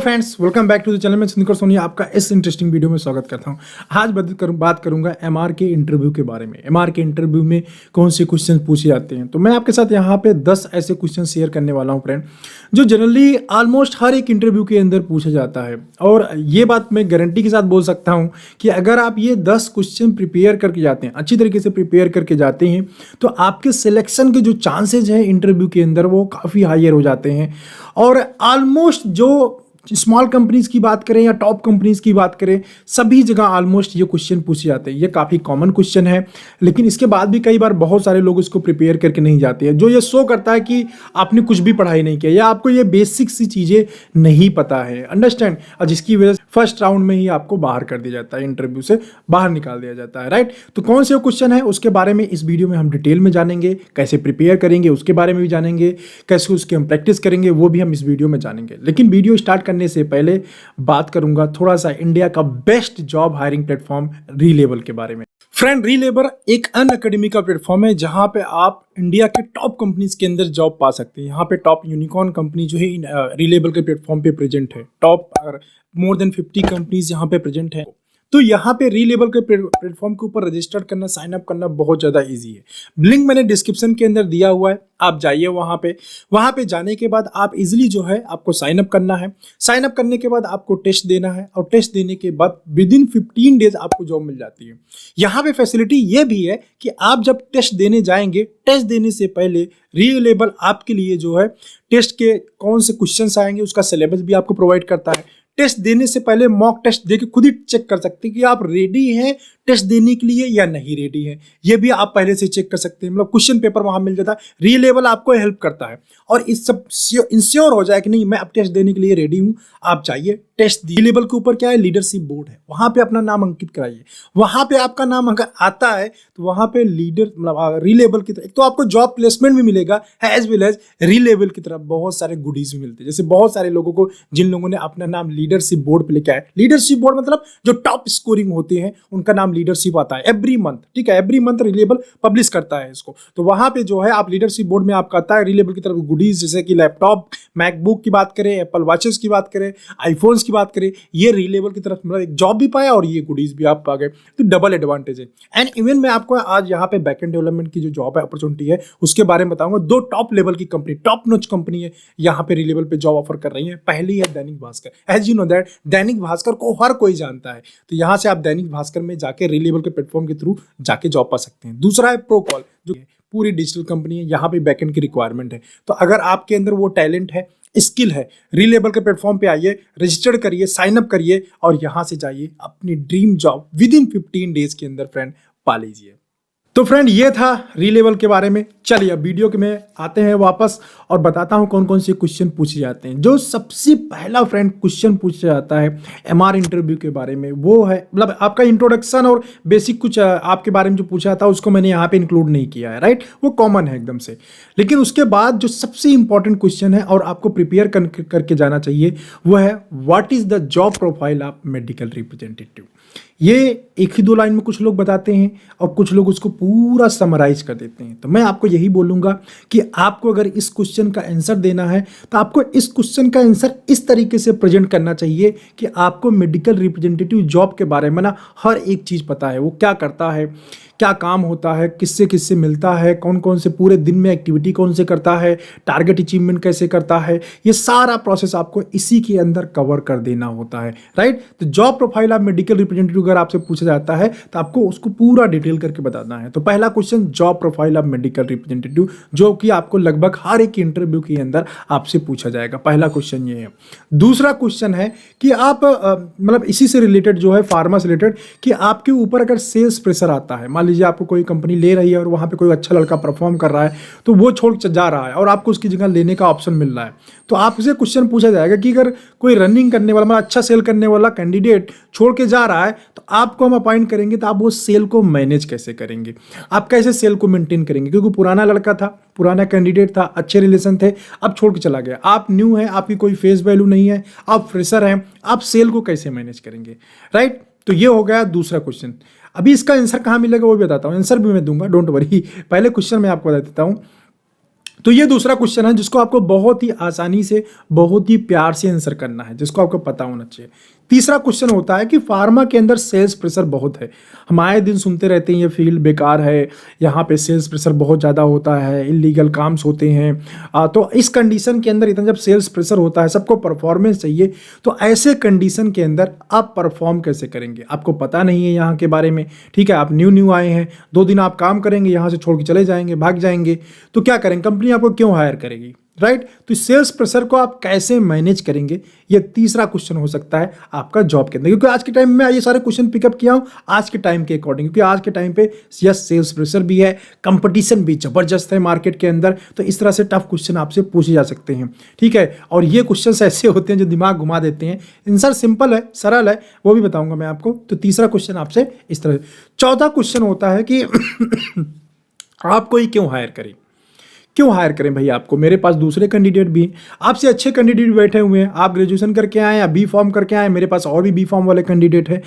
Friends, welcome back to the channel. मैं सुनिकर सोनी आपका इस इंटरेस्टिंग वीडियो में स्वागत करता हूं। आज बात करूंगा एमआर के इंटरव्यू के बारे में। एमआर के इंटरव्यू में कौन से क्वेश्चन पूछे जाते हैं। तो मैं आपके साथ यहां पे 10 ऐसे क्वेश्चन शेयर करने वाला हूं फ्रेंड, जो जनरली ऑलमोस्ट हर एक इंटरव्यू के अंदर पूछा जाता है। और ये बात मैं गारंटी के साथ बोल सकता हूँ कि अगर आप ये 10 क्वेश्चन प्रिपेयर करके जाते हैं, अच्छी तरीके से प्रिपेयर करके जाते हैं, तो आपके सिलेक्शन के जो चांसेज हैं इंटरव्यू के अंदर वो काफ़ी हायर हो जाते हैं। और ऑलमोस्ट जो स्मॉल कंपनीज की बात करें या टॉप कंपनीज की बात करें, सभी जगह ऑलमोस्ट ये क्वेश्चन पूछे जाते हैं। ये काफ़ी कॉमन क्वेश्चन है, लेकिन इसके बाद भी कई बार बहुत सारे लोग इसको प्रिपेयर करके नहीं जाते हैं, जो ये शो करता है कि आपने कुछ भी पढ़ाई नहीं किया या आपको ये बेसिक सी चीज़ें नहीं पता है। अंडरस्टैंड। और जिसकी वजह से फर्स्ट राउंड में ही आपको बाहर कर दिया जाता है, इंटरव्यू से बाहर निकाल दिया जाता है। राइट। तो कौन से क्वेश्चन है उसके बारे में इस वीडियो में हम डिटेल में जानेंगे, कैसे प्रिपेयर करेंगे उसके बारे में भी जानेंगे, कैसे उसकी हम प्रैक्टिस करेंगे वो भी हम इस वीडियो में जानेंगे। लेकिन वीडियो स्टार्ट करने से पहले बात करूंगा थोड़ा सा इंडिया का बेस्ट जॉब हायरिंग प्लेटफॉर्म रीलेबल के बारे में। फ्रेंड, रीलेबल एक अनअकैडमी का प्लेटफॉर्म है जहां पे आप इंडिया के टॉप कंपनीज के अंदर जॉब पा सकते हैं। यहाँ पे टॉप यूनिकॉर्न कंपनी जो है रीलेबल के प्लेटफॉर्म पे प्रेजेंट है। टॉप मोर देन 50 कंपनीज यहाँ पे प्रेजेंट है। तो यहाँ पे रीलेबल के प्लेटफॉर्म के ऊपर रजिस्टर करना, साइन अप करना बहुत ज़्यादा इजी है। लिंक मैंने डिस्क्रिप्शन के अंदर दिया हुआ है, आप जाइए वहाँ पे जाने के बाद आप इजीली जो है आपको साइन अप करना है। साइन अप करने के बाद आपको टेस्ट देना है और टेस्ट देने के बाद विदिन 15 डेज आपको जॉब मिल जाती है। यहाँ पे फैसिलिटी ये भी है कि आप जब टेस्ट देने जाएंगे, टेस्ट देने से पहले रीलेबल आपके लिए जो है टेस्ट के कौन से क्वेश्चन आएंगे उसका सिलेबस भी आपको प्रोवाइड करता है। टेस्ट देने से पहले मॉक टेस्ट देके खुद ही चेक कर सकते हैं कि आप रेडी हैं टेस्ट देने के लिए या नहीं रेडी है। ये भी आप पहले से चेक कर सकते हैं। मतलब क्वेश्चन पेपर वहां मिल जाता है। रीलेबल आपको हेल्प करता है और इस सब इंश्योर हो जाए कि नहीं मैं अब टेस्ट देने के लिए रेडी हूं। आप जाइए टेस्ट दी। रीलेबल के ऊपर क्या है, लीडरशिप बोर्ड है, वहां पे अपना नाम अंकित कराइए। वहां पे आपका नाम अगर आता है तो वहां पे लीडर मतलब रीलेबल की तरफ तो आपको जॉब प्लेसमेंट भी मिलेगा, एज वेल एज रीलेबल की तरफ बहुत सारे गुडीज भी मिलते हैं। जैसे बहुत सारे लोगों को, जिन लोगों ने अपना नाम लीडरशिप बोर्ड पे लेके आए, लीडरशिप बोर्ड मतलब जो टॉप स्कोरिंग होते हैं उनका नाम लीडरशिप आता है एवरी मंथ। ठीक है, एवरी मंथ रीलेबल पब्लिश करता है इसको। तो वहां पे जो है आप लीडरशिप बोर्ड में आपका आता है रीलेबल की तरफ गुडीज, जैसे कि लैपटॉप, मैकबुक की बात करें, एप्पल वॉचेस की बात करें, आईफोन्स की बात करें, ये रीलेबल की तरफ मतलब एक जॉब भी पाया और ये गुडीज भी आप पा गए। तो डबल एडवांटेज है। एंड इवन मैं आपको आज यहाँ पे बैकएंड डेवलपमेंट की जो जॉब है, अपॉर्चुनिटी है, उसके बारे में बताऊंगा। 2 टॉप लेवल की कंपनी, टॉप नॉच कंपनी है यहाँ पे रीलेबल पे जॉब ऑफर कर रही है। पहली है Dainik Bhaskar. As you know that Dainik Bhaskar को हर कोई जानता है, तो यहाँ से आप दैनिक भास्कर में जाके रीलेबल के प्लेटफॉर्म के थ्रू जाके जॉब पा सकते हैं। दूसरा है प्रोकॉल, जो पूरी डिजिटल कंपनी है, यहाँ पे बैकएंड की रिक्वायरमेंट है। तो अगर आपके अंदर वो टैलेंट है, स्किल है, रीलेबल के प्लेटफॉर्म पे आइए, रजिस्टर करिए, साइन अप करिए और यहां से जाइए अपनी ड्रीम जॉब विदिन 15 डेज के अंदर फ्रेंड पा लीजिए। तो फ्रेंड, ये था रीलेबल के बारे में। चलिए अब वीडियो के में आते हैं वापस और बताता हूं कौन कौन से क्वेश्चन पूछे जाते हैं। जो सबसे पहला फ्रेंड क्वेश्चन पूछा जाता है एमआर इंटरव्यू के बारे में, वो है मतलब आपका इंट्रोडक्शन और बेसिक कुछ आपके बारे में जो पूछा था उसको मैंने यहाँ पे इंक्लूड नहीं किया है। राइट, वो कॉमन है एकदम से। लेकिन उसके बाद जो सबसे इंपॉर्टेंट क्वेश्चन है और आपको प्रिपेयर करके जाना चाहिए, वो है what is the job profile of medical representative. ये एक ही 2 लाइन में कुछ लोग बताते हैं और कुछ लोग उसको पूरा समराइज कर देते हैं। तो मैं आपको यही बोलूँगा कि आपको अगर इस क्वेश्चन का आंसर देना है तो आपको इस क्वेश्चन का आंसर इस तरीके से प्रेजेंट करना चाहिए कि आपको मेडिकल रिप्रेजेंटेटिव जॉब के बारे में ना हर एक चीज़ पता है। वो क्या करता है, क्या काम होता है, किससे किससे मिलता है, कौन कौन से पूरे दिन में एक्टिविटी कौन से करता है, टारगेट अचीवमेंट कैसे करता है, ये सारा प्रोसेस आपको इसी के अंदर कवर कर देना होता है। राइट। तो job profile of medical representative अगर आपसे पूछा जाता है तो आपको उसको पूरा डिटेल करके बताना है। तो पहला question job profile of medical representative, जो कि आपको लगभग हर एक इंटरव्यू के अंदर आपसे पूछा जाएगा। पहला क्वेश्चन ये है। दूसरा क्वेश्चन है कि आप मतलब इसी से रिलेटेड जो है, फार्मा से रिलेटेड, कि आपके ऊपर अगर सेल्स प्रेशर आता है, मान लीजिए आपको कोई कंपनी ले रही है और वहाँ पे कोई अच्छा लड़का परफॉर्म कर रहा है तो वो छोड़ जा रहा है और आपको उसकी जगह लेने का ऑप्शन मिल रहा है, तो आपसे क्वेश्चन पूछा जाएगा कि अगर कोई रनिंग करने वाला मतलब अच्छा सेल करने वाला कैंडिडेट छोड़ के जा रहा है तो आपको हम अपॉइंट करेंगे तो आप वो सेल को मैनेज कैसे करेंगे, आप कैसे सेल को मेंटेन करेंगे। क्योंकि पुराना लड़का था, पुराना कैंडिडेट था, अच्छे रिलेशन थे, अब छोड़ के चला गया, आप न्यू है, आपकी कोई फेस वैल्यू नहीं है, आप फ्रेशर हैं, आप सेल को कैसे मैनेज करेंगे। राइट। तो ये हो गया दूसरा क्वेश्चन। अभी इसका आंसर कहाँ मिलेगा वो भी बताता हूँ, आंसर भी मैं दूंगा, डोंट वरी। पहले क्वेश्चन मैं आपको बता देता हूँ। तो ये दूसरा क्वेश्चन है जिसको आपको बहुत ही आसानी से, बहुत ही प्यार से आंसर करना है, जिसको आपको पता होना चाहिए। तीसरा क्वेश्चन होता है कि फार्मा के अंदर सेल्स प्रेशर बहुत है। हम आए दिन सुनते रहते हैं ये फील्ड बेकार है, यहाँ पे सेल्स प्रेशर बहुत ज़्यादा होता है, इलीगल काम्स होते हैं। तो इस कंडीशन के अंदर इतना जब सेल्स प्रेशर होता है, सबको परफॉर्मेंस चाहिए, तो ऐसे कंडीशन के अंदर आप परफॉर्म कैसे करेंगे? आपको पता नहीं है यहाँ के बारे में, ठीक है, आप न्यू आए हैं, 2 दिन आप काम करेंगे, यहाँ से छोड़ के चले जाएंगे, भाग जाएंगे, तो क्या करेंगे? कंपनी आपको क्यों हायर करेगी, राइट? तो सेल्स प्रेशर को आप कैसे मैनेज करेंगे, ये तीसरा क्वेश्चन हो सकता है आपका जॉब के अंदर। क्योंकि आज के टाइम में ये सारे क्वेश्चन पिकअप किया हूँ आज के टाइम के अकॉर्डिंग, क्योंकि आज के टाइम पे यस सेल्स प्रेशर भी है, कंपटीशन भी जबरदस्त है मार्केट के अंदर, तो इस तरह से टफ क्वेश्चन आपसे पूछे जा सकते हैं, ठीक है। और ये क्वेश्चन ऐसे होते हैं जो दिमाग घुमा देते हैं। आंसर सिंपल है, सरल है, वो भी बताऊंगा मैं आपको। तो तीसरा क्वेश्चन आपसे इस तरह। चौथा क्वेश्चन होता है कि आपको ही क्यों हायर करें, क्यों हायर करें भाई आपको? मेरे पास दूसरे कैंडिडेट भी हैं, आपसे अच्छे कैंडिडेट भी बैठे हुए हैं, आप ग्रेजुएशन करके आए या बी फॉर्म करके आए, मेरे पास और भी बी फॉर्म वाले कैंडिडेट हैं,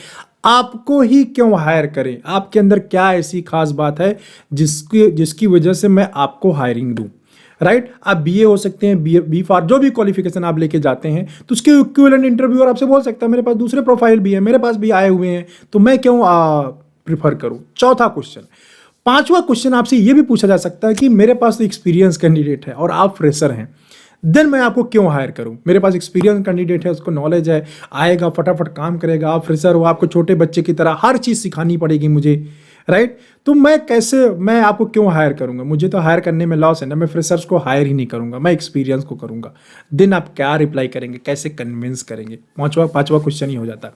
आपको ही क्यों हायर करें? आपके अंदर क्या ऐसी खास बात है जिसकी वजह से मैं आपको हायरिंग दूं, राइट? आप बीए हो सकते हैं, बी फार्म, जो भी क्वालिफिकेशन आप लेके जाते हैं, तो उसके इक्विवेलेंट इंटरव्यूअर आपसे बोल सकता है मेरे पास दूसरे प्रोफाइल भी है, मेरे पास भी आए हुए हैं, तो मैं क्यों प्रिफर करूं? चौथा क्वेश्चन। पांचवा क्वेश्चन आपसे यह भी पूछा जा सकता है कि मेरे पास तो एक्सपीरियंस कैंडिडेट है और आप फ्रेशर हैं, देन मैं आपको क्यों हायर करूं? मेरे पास एक्सपीरियंस कैंडिडेट है, उसको नॉलेज है, आएगा फटाफट काम करेगा, आप फ्रेशर हो, आपको छोटे बच्चे की तरह हर चीज़ सिखानी पड़ेगी मुझे, राइट? तो मैं आपको क्यों हायर करूंगा? मुझे तो हायर करने में लॉस है ना, मैं फ्रेशर्स को हायर ही नहीं करूंगा, मैं एक्सपीरियंस को करूंगा। देन आप क्या रिप्लाई करेंगे, कैसे कन्विंस करेंगे? पांचवा क्वेश्चन ही हो जाता है।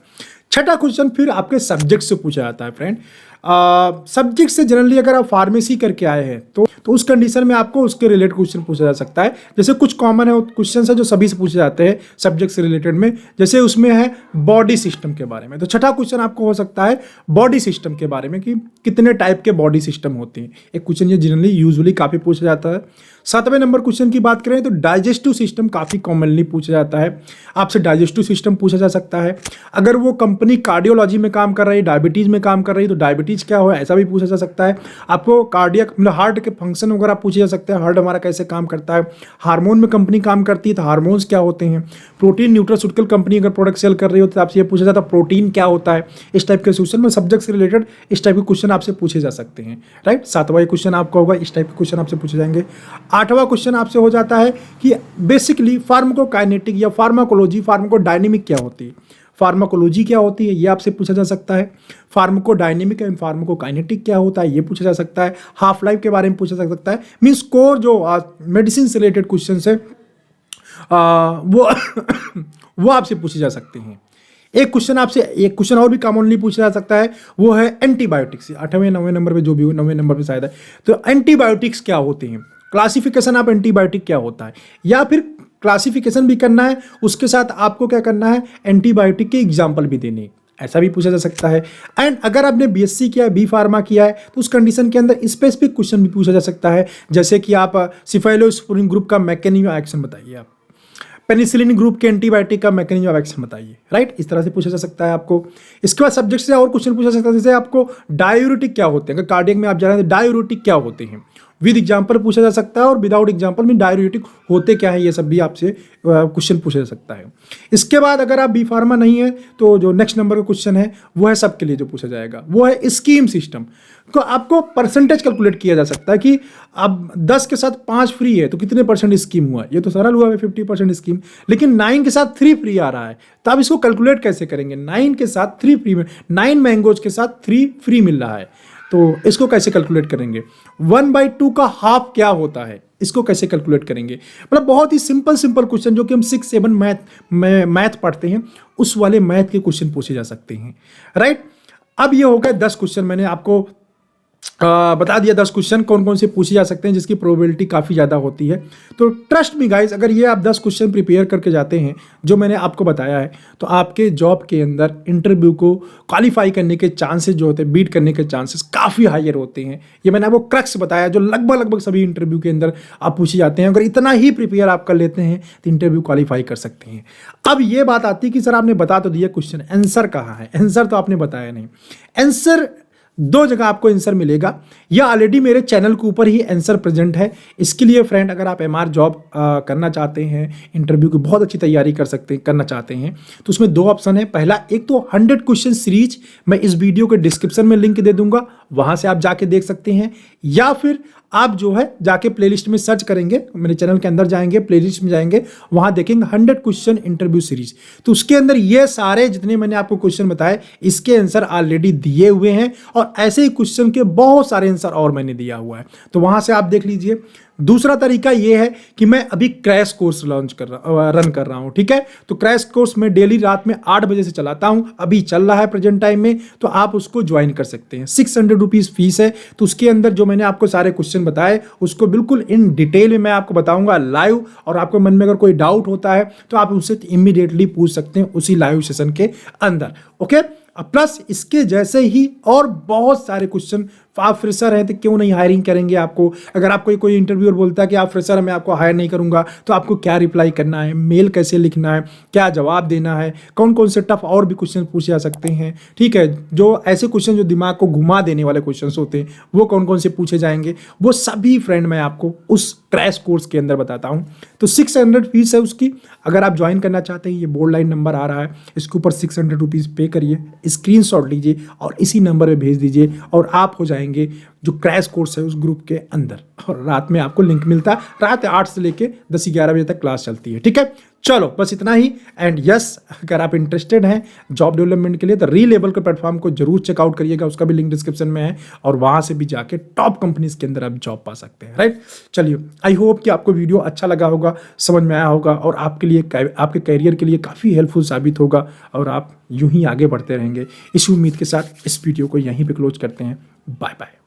छठा क्वेश्चन फिर आपके सब्जेक्ट से पूछा जाता है फ्रेंड। सब्जेक्ट से जनरली अगर आप फार्मेसी करके आए हैं तो उस कंडीशन में आपको उसके रिलेटेड क्वेश्चन पूछा जा सकता है। जैसे कुछ कॉमन है क्वेश्चन है जो सभी से पूछे जाते हैं सब्जेक्ट से रिलेटेड में, जैसे उसमें है बॉडी सिस्टम के बारे में। तो छठा क्वेश्चन आपको हो सकता है बॉडी सिस्टम के बारे में कि कितने टाइप के बॉडी सिस्टम होते हैं। एक क्वेश्चन ये जनरली यूजुअली काफ़ी पूछा जाता है। 7वें नंबर क्वेश्चन की बात करें तो डाइजेस्टिव सिस्टम काफ़ी कॉमनली पूछा जाता है, आपसे डाइजेस्टिव सिस्टम पूछा जा सकता है। अगर वो कंपनी कार्डियोलॉजी में काम कर रही है, डायबिटीज़ में काम कर रही है, तो डायबिटीज़ क्या हो ऐसा भी पूछा जा सकता है। आपको कार्डियक मतलब हार्ट के फंक्शन वगैरह पूछे जा सकते हैं, हार्ट हमारा कैसे काम करता है। हार्मोन में कंपनी काम करती है तो हार्मोन्स क्या होते हैं। प्रोटीन न्यूट्रास्यूटिकल कंपनी अगर प्रोडक्ट सेल कर रही हो तो आपसे ये पूछा जाता है प्रोटीन क्या होता है। इस टाइप के क्वेश्चन में सब्जेक्ट से रिलेटेड इस टाइप के क्वेश्चन आपसे पूछे जा सकते हैं, राइट? 7वां क्वेश्चन आपका होगा, इस टाइप के क्वेश्चन आपसे पूछे जाएंगे। 8वां क्वेश्चन आपसे हो जाता है कि बेसिकली फार्माकोकाइनेटिक या फार्माकोलॉजी, फार्माकोडायनेमिक क्या होती है, फार्माकोलॉजी क्या होती है, ये आपसे पूछा जा सकता है। फार्माकोडायनेमिक एंड फार्माकोकाइनेटिक क्या होता है, ये पूछा जा सकता है। हाफ लाइफ के बारे में पूछा जा सकता है। मीन्स कोर जो मेडिसिन से रिलेटेड क्वेश्चन है वो आपसे पूछे जा सकते हैं। एक क्वेश्चन और भी कॉमनली पूछा जा सकता है, वो है एंटीबायोटिक्स। 8वें 9वें नंबर पे जो भी हो, 9वें नंबर पे शायद है, तो एंटीबायोटिक्स क्या होते हैं, क्लासिफिकेशन ऑफ एंटीबायोटिक क्या होता है, या फिर क्लासिफिकेशन भी करना है उसके साथ आपको क्या करना है, एंटीबायोटिक के एग्जाम्पल भी देने, ऐसा भी पूछा जा सकता है। एंड अगर आपने बीएससी किया है, बी फार्मा किया है, तो उस कंडीशन के अंदर स्पेसिफिक क्वेश्चन भी पूछा जा सकता है। जैसे कि आप सिफाइलोस्पोरिन ग्रुप का मैकेनिज्म ऑफ एक्शन बताइए, आप पेनिसिलिन ग्रुप के एंटीबायोटिक का मैकेनिज्म ऑफ एक्शन बताइए, राइट? इस तरह से पूछा जा सकता है आपको। इसके बाद सब्जेक्ट से और क्वेश्चन पूछा जा सकता है, जैसे आपको डायूरेटिक क्या होते हैं, अगर कार्डियक में आप जा रहे हैं तो डायूरेटिक क्या होते हैं, विद एग्जाम्पल पूछा जा सकता है, और विदाउट एग्जाम्पल में डायूरेटिक होते क्या है, ये सब भी आपसे क्वेश्चन पूछा जा सकता है। इसके बाद अगर आप बी फार्मा नहीं है तो जो नेक्स्ट नंबर का क्वेश्चन है वो है सबके लिए जो पूछा जाएगा, वो है स्कीम सिस्टम। तो आपको परसेंटेज कैलकुलेट किया जा सकता है कि अब 10 के साथ 5 फ्री है तो कितने परसेंट स्कीम हुआ, ये तो सरल हुआ है 50% स्कीम, लेकिन 9 के साथ 3 फ्री आ रहा है, तो आप इसको कैलकुलेट कैसे करेंगे? 9 के साथ 3 फ्री में, 9 मैंगोज के साथ 3 फ्री मिल रहा है, तो इसको कैसे कैलकुलेट करेंगे? 1/2 का हाफ क्या होता है, इसको कैसे कैलकुलेट करेंगे? मतलब बहुत ही सिंपल क्वेश्चन जो कि हम 6-7 मैथ पढ़ते हैं, उस वाले मैथ के क्वेश्चन पूछे जा सकते हैं, राइट? अब ये हो गए 10 क्वेश्चन, मैंने आपको बता दिया 10 क्वेश्चन कौन कौन से पूछे जा सकते हैं जिसकी प्रोबेबिलिटी काफ़ी ज़्यादा होती है। तो ट्रस्ट मी गाइस, अगर ये आप 10 क्वेश्चन प्रिपेयर करके जाते हैं जो मैंने आपको बताया है, तो आपके जॉब के अंदर इंटरव्यू को क्वालिफाई करने के चांसेस जो होते हैं, बीट करने के चांसेस काफ़ी हायर होते हैं। ये मैंने आपको क्रक्स बताया जो लगभग सभी इंटरव्यू के अंदर आप पूछे जाते हैं। अगर इतना ही प्रिपेयर आप कर लेते हैं तो इंटरव्यू क्वालिफाई कर सकते हैं। अब ये बात आती है कि सर आपने बता तो दिया क्वेश्चन, आंसर कहाँ है? आंसर तो आपने बताया नहीं। आंसर दो जगह आपको आंसर मिलेगा। यह ऑलरेडी मेरे चैनल के ऊपर ही आंसर प्रेजेंट है। इसके लिए फ्रेंड, अगर आप एमआर जॉब करना चाहते हैं, इंटरव्यू की बहुत अच्छी तैयारी करना चाहते हैं, तो उसमें दो ऑप्शन है। पहला, एक तो 100 क्वेश्चन सीरीज मैं इस वीडियो के डिस्क्रिप्शन में लिंक दे दूंगा, वहां से आप जाके देख सकते हैं, या फिर आप जो है जाके प्लेलिस्ट में सर्च करेंगे, मेरे चैनल के अंदर जाएंगे, प्लेलिस्ट में जाएंगे, वहां देखेंगे 100 क्वेश्चन इंटरव्यू सीरीज। तो उसके अंदर ये सारे जितने मैंने आपको क्वेश्चन बताए, इसके आंसर ऑलरेडी दिए हुए हैं, और ऐसे ही क्वेश्चन के बहुत सारे आंसर और मैंने दिया हुआ है, तो वहां से आप देख लीजिए। दूसरा तरीका यह है कि मैं अभी क्रैश कोर्स रन कर रहा हूं, ठीक है। तो क्रैश कोर्स में डेली रात में 8 बजे से चलाता हूं, अभी चल रहा है प्रेजेंट टाइम में, तो आप उसको ज्वाइन कर सकते हैं। 600 रुपीज फीस है। तो उसके अंदर जो मैंने आपको सारे क्वेश्चन बताए, उसको बिल्कुल इन डिटेल में मैं आपको बताऊंगा लाइव, और आपको मन में अगर कोई डाउट होता है तो आप उससे इमीडिएटली पूछ सकते हैं उसी लाइव सेशन के अंदर, ओके। प्लस इसके जैसे ही और बहुत सारे क्वेश्चन, आप फ्रेशर हैं तो क्यों नहीं हायरिंग करेंगे आपको। अगर आपको कोई इंटरव्यूअर बोलता है कि आप फ्रेशर हैं, मैं आपको हायर नहीं करूंगा, तो आपको क्या रिप्लाई करना है, मेल कैसे लिखना है, क्या जवाब देना है, कौन कौन से टफ और भी क्वेश्चन पूछे जा सकते हैं, ठीक है। जो ऐसे क्वेश्चन जो दिमाग को घुमा देने वाले क्वेश्चन होते हैं, वो कौन कौन से पूछे जाएंगे, वो सभी फ्रेंड मैं आपको उस क्रैश कोर्स के अंदर बताता हूं। तो 600 फीस है उसकी। अगर आप ज्वाइन करना चाहते हैं, ये बोर्ड लाइन नंबर आ रहा है, इसके ऊपर 600 रुपीज़ पे करिए, स्क्रीनशॉट लीजिए और इसी नंबर पे भेज दीजिए, और आप हो जाएंगे जो क्रैश कोर्स है उस ग्रुप के अंदर। और रात में आपको लिंक मिलता है, रात 8 से लेके 10-11 बजे तक क्लास चलती है, ठीक है। चलो बस इतना ही। एंड यस, अगर आप इंटरेस्टेड हैं जॉब डेवलपमेंट के लिए, तो रीलेबल के प्लेटफॉर्म को जरूर चेकआउट करिएगा, उसका भी लिंक डिस्क्रिप्शन में है, और वहां से भी जाके टॉप कंपनीज के अंदर आप जॉब पा सकते हैं, राइट। चलिए, आई होप कि आपको वीडियो अच्छा लगा होगा, समझ में आया होगा, और आपके लिए, आपके करियर के लिए काफ़ी हेल्पफुल साबित होगा, और आप यूं ही आगे बढ़ते रहेंगे। इस उम्मीद के साथ इस वीडियो को यहीं पर क्लोज करते हैं। Bye bye.